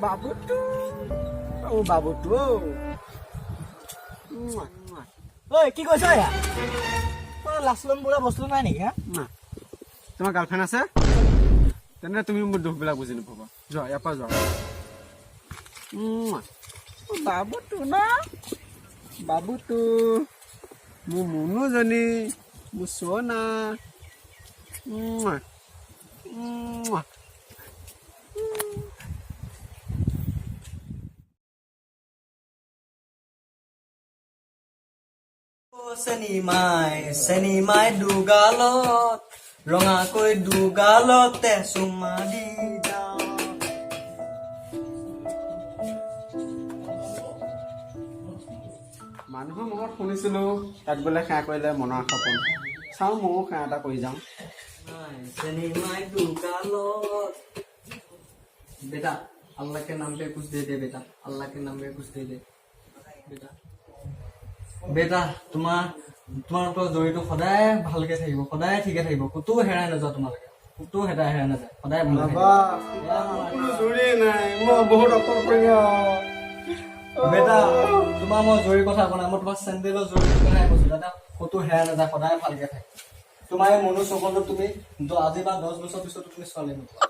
বাবুটো ও বাবুটো ঐ কি কৈছ এয়া লাচলম বুঢ়া বস্তু নাই নেকি হা তোমাৰ গাৰ্লফ্ৰেণ্ড আছে তেনে তুমি মোৰ দুখবিলাক বুজি নাপাবা যোৱা ইয়াৰ পৰা যোৱা বাবুটো না বাবুটো মোৰ মুনুজনী মোৰ সোনা চেনিমাই দুগালত ৰঙাকৈ দুগালতে চুমা দি যাওঁ মানুহৰ মুখত শুনিছিলো তাত বোলে সেয়া কৰিলে মনৰ সপোন চাওঁ ময়ো সেয়া এটা কৰি যাওঁ চেনিমাই দুগালত बेटा अल्लाह के नाम पे कुछ दे दे बेटा अल्लाह के नाम पे कुछ दे दे बेटा बेटा তোমালোকৰ জড়িত সদায় ভালকে থাকিব সদায় ঠিকে থাকিব কতো হেৰাই নাযাওঁ তোমালোকে কতো হেৰাই নাযায় সদায় ভালকে কোনো জড়ি নাই মই বহুত অকলশৰীয়া বেটা তোমাৰ মই জড়িৰ কথা কোৱা নাই মই তোমাৰ চেণ্ডেলৰ জড়িৰ কথাই কৈছো যাতে কতো হেৰাই নাযায় সদায় ভালকে থাকে তোমাৰ এই মনো চকলটো তুমি আজি বা 10 বছৰ পিছত তুমি ছোৱালী নোপোৱা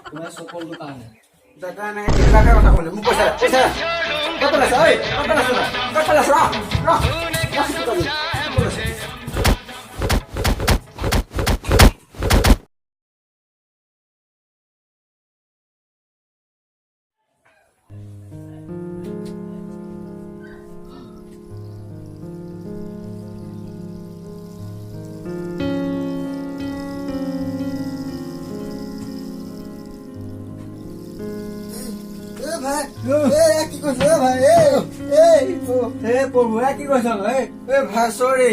তোমাৰ চকলটো কাৰণে দাদা নাই এইবিলাকে কথা ক'লে মোক কৈছে ক'ত আছে ঐ ক'ত আছে ৰ ভাই কি কৈছ ভাই প্ৰভু কি কৈছ ভাই চৰি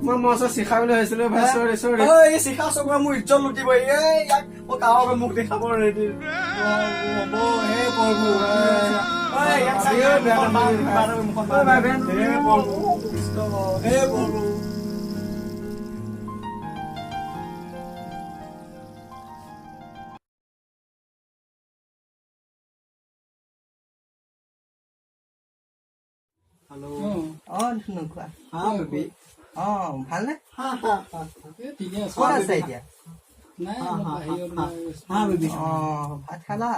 মই মঞ্চ শিকাবলৈ হৈছিলো ভাই চৰি চৰি এই শিখা চকুৰা মোৰ ইজ্জত লুটিব ইয়াক মই গাঁৱৰ মোক দেখাব ৰেডি হ'ব হে প্ৰভু হে প্ৰভু হেল্ল' নোখোৱা বেবী ভালনে ক'ত আছে এতিয়া ভাত খালা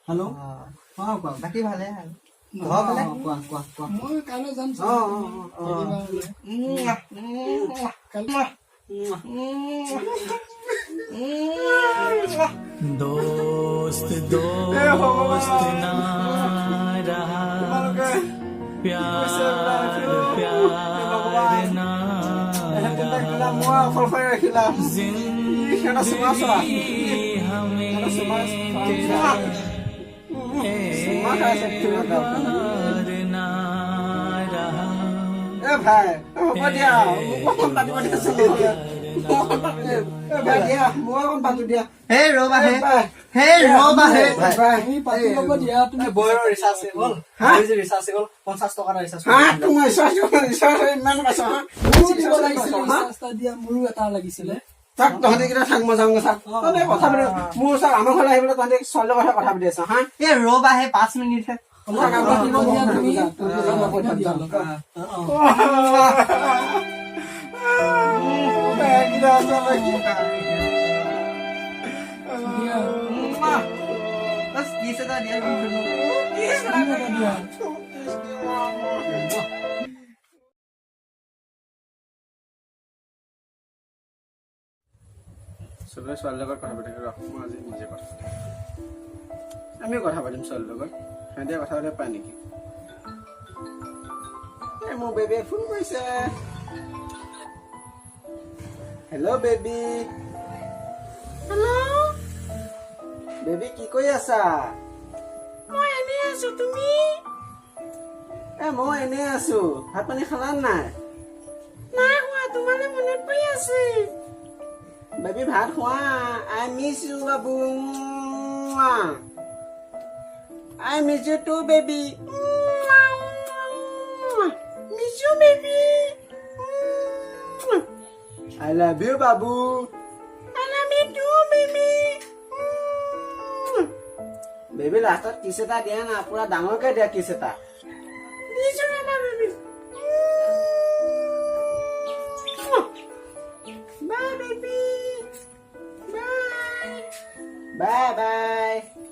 হেল্ল' বাকী ভালে ঘৰ ফালে মই কাইলৈ যাম दोस्त दोस्त ना रहा प्यार प्यार ना रहा जिंदगी हमें प्यार ना रहा ভাই হ'ব দিয়া বয়ৰ ৰিচাৰ্জ হ'ল 50 টকা ৰিচাৰ্জ মোৰো এটা লাগিছিলে তাক তহঁতি কেইটা থাক মই যাওঁ চাক কথা পাতি মোৰ ওচৰত আমাৰ ঘৰলৈ আহিবলৈ তহঁতি ছোৱালীৰ কথা কথা পাতি আছ হা ৰ'বাহে 5 মিনিটহে बस 20,000 दिया চবেই ছোৱালীৰ লগত কথা পাতি ৰখ মই আজি নিজে কথা পাতিম আমিও কথা পাতিম ছোৱালীৰ লগত সিহঁতে কথা পাতিব পায় নেকি মোৰ বেবীয়ে ফোন কৰিছে হেল্ল' বেবী হেল্ল' বেবী কি কৰি আছা মই এনে আছো তুমি মই এনে আছো ভাত পানী খালা নাই নাই খোৱা তোমালে মনত পৰি আছে বেবী ভাত খোৱা আই মিছ ইউ বাবু I miss you too baby miss you baby I love you বাবু I love you too baby baby লাষ্টত কিছ এটা দিয়া না পুৰা ডাঙৰকে দিয়া কিছ এটা দিছো ৰবা baby bye baby bye bye bye